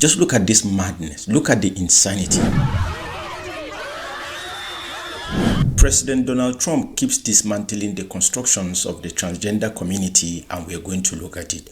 Just look at this madness. Look at the insanity. President Donald Trump keeps dismantling the constructions of the transgender community, and we are going to look at it.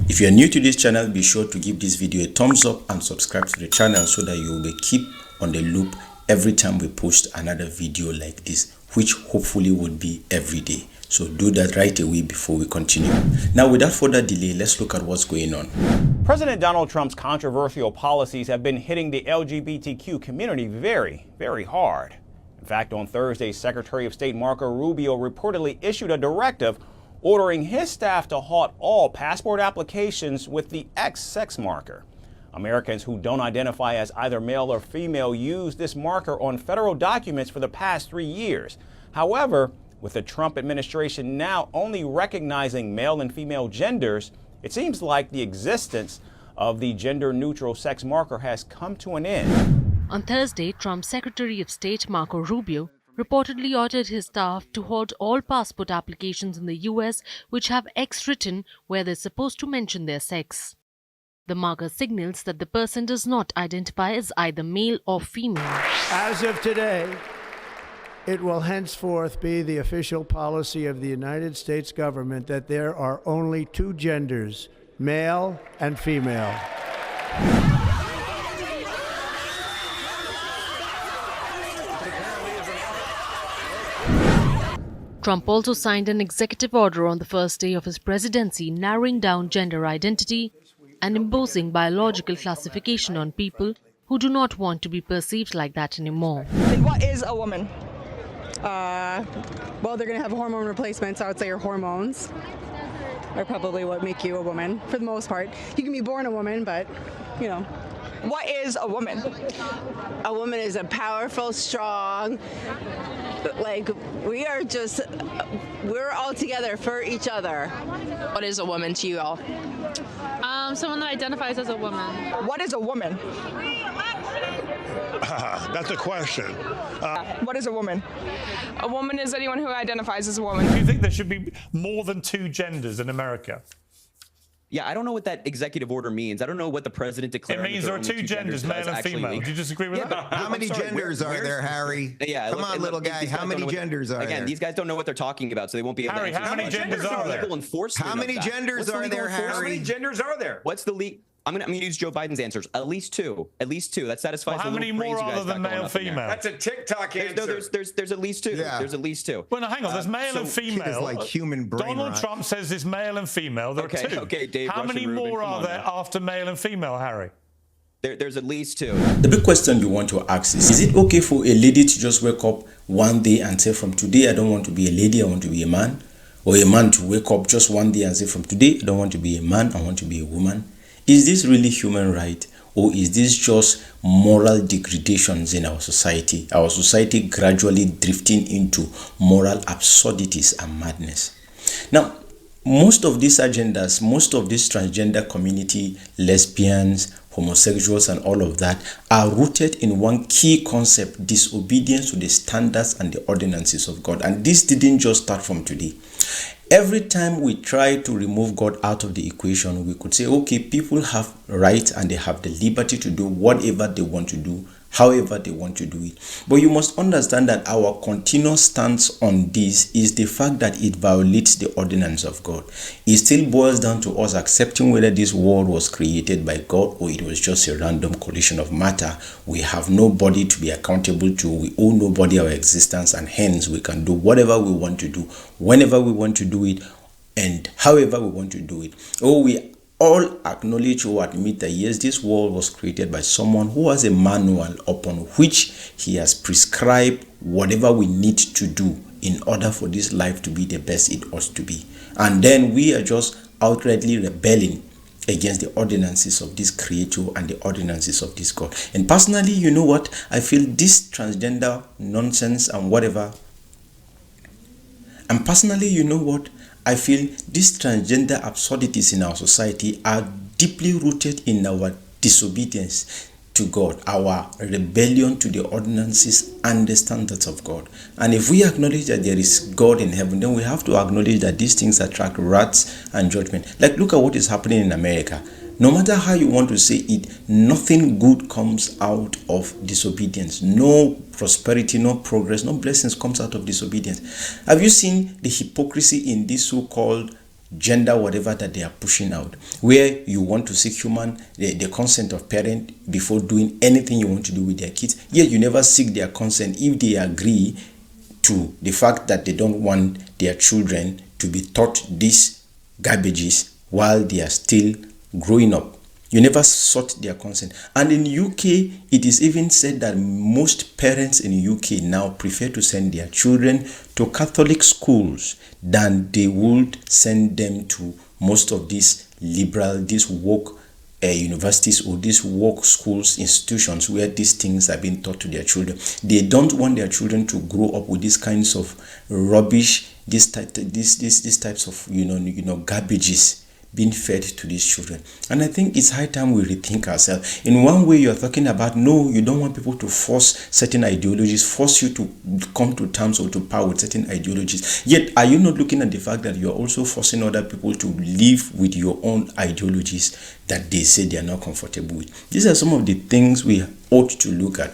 If you are new to this channel, be sure to give this video a thumbs up and subscribe to the channel so that you will be keep on the loop every time we post another video like this, which hopefully would be every day. So do that right away before we continue. Now, without further delay, let's look at what's going on. President Donald Trump's controversial policies have been hitting the LGBTQ community very, very hard. In fact, on Thursday, Secretary of State Marco Rubio reportedly issued a directive ordering his staff to halt all passport applications with the X sex marker. Americans who don't identify as either male or female use this marker on federal documents for the past 3 years. However, with the Trump administration now only recognizing male and female genders, it seems like the existence of the gender-neutral sex marker has come to an end. On Thursday, Trump's Secretary of State Marco Rubio reportedly ordered his staff to halt all passport applications in the U.S. which have X written where they're supposed to mention their sex. The marker signals that the person does not identify as either male or female. As of today, it will henceforth be the official policy of the United States government that there are only two genders, male and female. Trump also signed an executive order on the first day of his presidency narrowing down gender identity and imposing biological classification on people who do not want to be perceived like that anymore. And what is a woman? Well, they're going to have hormone replacements. I would say your hormones are probably what make you a woman for the most part. You can be born a woman, but, you know. What is a woman? A woman is a powerful, strong, like we're all together for each other. What is a woman to you all? Someone that identifies as a woman. What is a woman? That's a question. What is a woman? A woman is anyone who identifies as a woman. Do you think there should be more than two genders in America? Yeah, I don't know what that executive order means. I don't know what the president declared. It means there are two genders, male and female. Do you disagree with that? How many genders are there, Harry? Yeah, come on, little guy. How many genders are there? Again, these guys don't know what they're talking about, so they won't be able Harry, to answer. how many genders are there? How many genders are there, Harry? How many genders are there? What's the legal? I'm gonna use Joe Biden's answers. At least two. At least two. That satisfies. Well, how many more other than male, female? That's a TikTok answer. There's at least two. Yeah. There's at least two. Well, no, hang on. There's male and female. It's like human brain Donald rot. Trump says there's male and female. There are two. Okay, Dave. How many more are there after male and female, Harry? There's at least two. The big question you want to ask is it okay for a lady to just wake up one day and say, from today, I don't want to be a lady, I want to be a man? Or a man to wake up just one day and say, from today, I don't want to be a man, I want to be a woman? Is this really human right? Or is this just moral degradations in our society? Our society gradually drifting into moral absurdities and madness. Now, most of these agendas, most of this transgender community, lesbians, homosexuals and all of that are rooted in one key concept: disobedience to the standards and the ordinances of God. And this didn't just start from today. Every time we try to remove God out of the equation, we could say, okay, people have rights and they have the liberty to do whatever they want to do, however they want to do it. But you must understand that our continuous stance on this is the fact that it violates the ordinance of God. It still boils down to us accepting whether this world was created by God or it was just a random collision of matter. We have nobody to be accountable to. We owe nobody our existence, and hence we can do whatever we want to do, whenever we want to do it, and however we want to do it. Oh, we all acknowledge or admit that yes, this world was created by someone who has a manual upon which he has prescribed whatever we need to do in order for this life to be the best it ought to be. And then we are just outrightly rebelling against the ordinances of this creator and the ordinances of this God. And personally, you know what? I feel this transgender nonsense and whatever. And personally, you know what? I feel these transgender absurdities in our society are deeply rooted in our disobedience to God, our rebellion to the ordinances and the standards of God. And if we acknowledge that there is God in heaven, then we have to acknowledge that these things attract wrath and judgment. Like, look at what is happening in America. No matter how you want to say it, nothing good comes out of disobedience. No prosperity, no progress, no blessings comes out of disobedience. Have you seen the hypocrisy in this so-called gender whatever that they are pushing out, where you want to seek the consent of parent before doing anything you want to do with their kids, yet you never seek their consent if they agree to the fact that they don't want their children to be taught these garbages while they are still growing up. You never sought their consent. And in UK, it is even said that most parents in UK now prefer to send their children to Catholic schools than they would send them to most of these liberal, these woke universities or these woke schools, institutions where these things are being taught to their children. They don't want their children to grow up with these kinds of rubbish, these types of garbages being fed to these children. And I think it's high time we rethink ourselves. In one way, you're talking about, no, you don't want people to force certain ideologies, force you to come to terms or to power with certain ideologies. Yet, are you not looking at the fact that you're also forcing other people to live with your own ideologies that they say they are not comfortable with? These are some of the things we ought to look at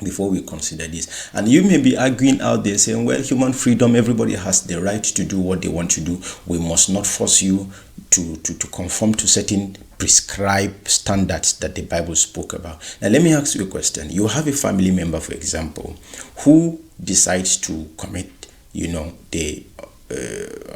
before we consider this. And you may be arguing out there saying, well, human freedom, everybody has the right to do what they want to do. We must not force you to conform to certain prescribed standards that the Bible spoke about. Now, let me ask you a question. You have a family member, for example, who decides to commit,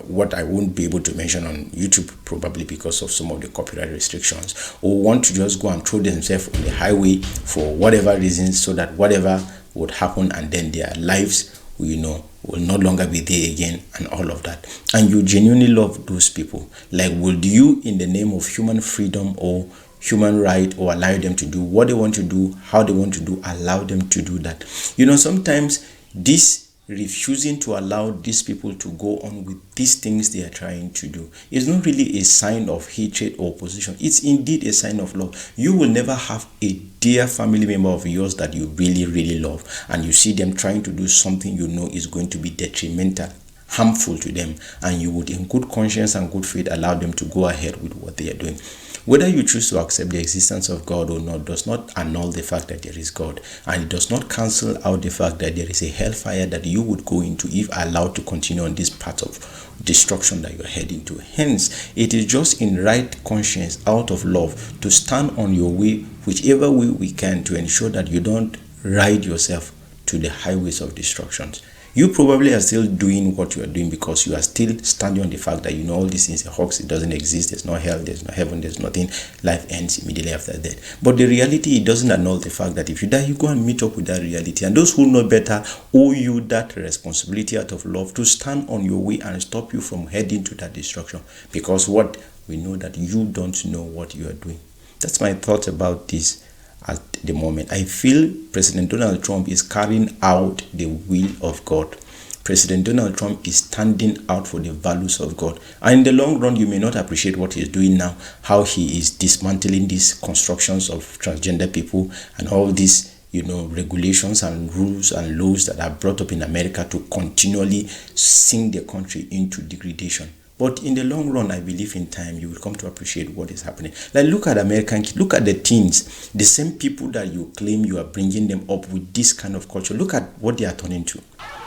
what I won't be able to mention on YouTube probably because of some of the copyright restrictions, or want to just go and throw themselves on the highway for whatever reasons, so that whatever would happen and then their lives will no longer be there again and all of that. And you genuinely love those people. Like, would you, in the name of human freedom or human right, or allow them to do what they want to do, how they want to do, allow them to do that? Sometimes this refusing to allow these people to go on with these things they are trying to do is not really a sign of hatred or opposition. It's indeed a sign of love. You will never have a dear family member of yours that you really, really love, and you see them trying to do something is going to be detrimental, harmful to them, and you would, in good conscience and good faith, allow them to go ahead with what they are doing. Whether you choose to accept the existence of God or not does not annul the fact that there is God, and it does not cancel out the fact that there is a hellfire that you would go into if allowed to continue on this path of destruction that you're heading to. Hence, it is just in right conscience, out of love, to stand on your way, whichever way we can, to ensure that you don't ride yourself to the highways of destructions. You probably are still doing what you are doing because you are still standing on the fact that all this is a hoax, it doesn't exist, there's no hell, there's no heaven, there's nothing, life ends immediately after death. But the reality, it doesn't annul the fact that if you die, you go and meet up with that reality. And those who know better owe you that responsibility out of love to stand on your way and stop you from heading to that destruction. Because we know that you don't know what you are doing. That's my thought about this. At the moment, I feel President Donald Trump is carrying out the will of God. President Donald Trump is standing out for the values of God. And in the long run, you may not appreciate what he's doing now, how he is dismantling these constructions of transgender people and all these regulations and rules and laws that are brought up in America to continually sink the country into degradation. But in the long run, I believe in time you will come to appreciate what is happening. Like, look at American kids, look at the teens, the same people that you claim you are bringing them up with this kind of culture. Look at what they are turning to.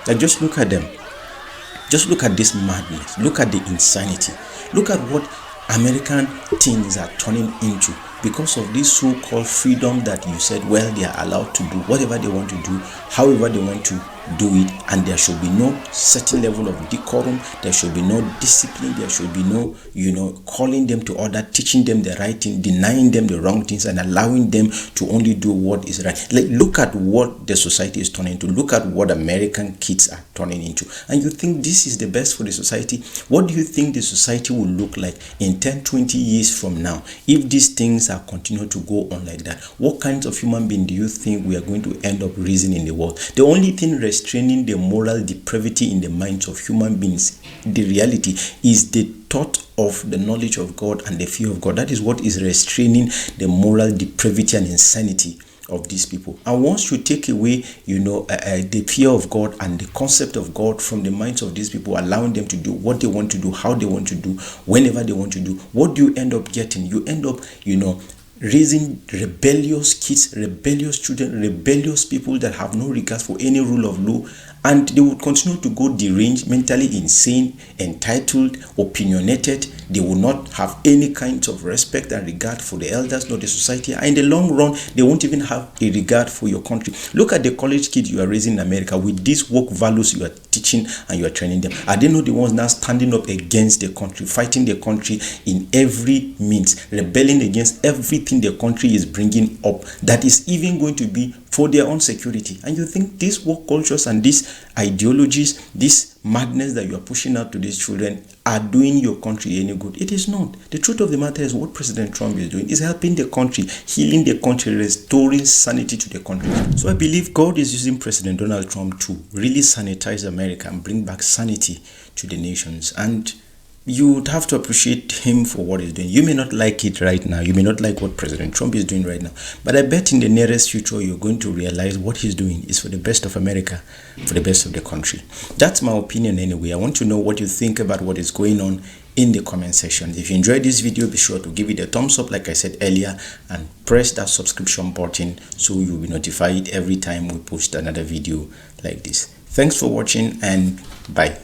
Like, just look at them. Just look at this madness. Look at the insanity. Look at what American teens are turning into because of this so-called freedom that you said, well, they are allowed to do whatever they want to do, however they want to do it, and there should be no certain level of decorum, there should be no discipline, there should be no, calling them to order, teaching them the right thing, denying them the wrong things, and allowing them to only do what is right. Like, look at what the society is turning into. Look at what American kids are turning into. And you think this is the best for the society? What do you think the society will look like in 10, 20 years from now if these things are continuing to go on like that? What kinds of human being do you think we are going to end up raising in the world? The only thing restraining the moral depravity in the minds of human beings? The reality is the thought of the knowledge of God and the fear of God. That is what is restraining the moral depravity and insanity of these people. And once you take away, the fear of God and the concept of God from the minds of these people, allowing them to do what they want to do, how they want to do, whenever they want to do, what do you end up getting? You end up, raising rebellious kids, rebellious children, rebellious people that have no regard for any rule of law, and they will continue to go deranged, mentally insane, entitled, opinionated. They will not have any kind of respect and regard for the elders nor the society, and in the long run they won't even have a regard for your country. Look at the college kids you are raising in America with these woke values you are teaching and you are training them. Are they not the ones now standing up against the country, fighting the country in every means, rebelling against everything the country is bringing up that is even going to be for their own security? And you think these woke cultures and these ideologies, this madness that you are pushing out to these children are doing your country any good? It is not. The truth of the matter is what President Trump is doing is helping the country, healing the country, restoring sanity to the country. So I believe God is using President Donald Trump to really sanitize America and bring back sanity to the nations. And you would have to appreciate him for what he's doing. You may not like it right now. You may not like what President Trump is doing right now. But I bet in the nearest future, you're going to realize what he's doing is for the best of America, for the best of the country. That's my opinion anyway. I want to know what you think about what is going on in the comment section. If you enjoyed this video, be sure to give it a thumbs up, like I said earlier, and press that subscription button so you'll be notified every time we post another video like this. Thanks for watching, and bye.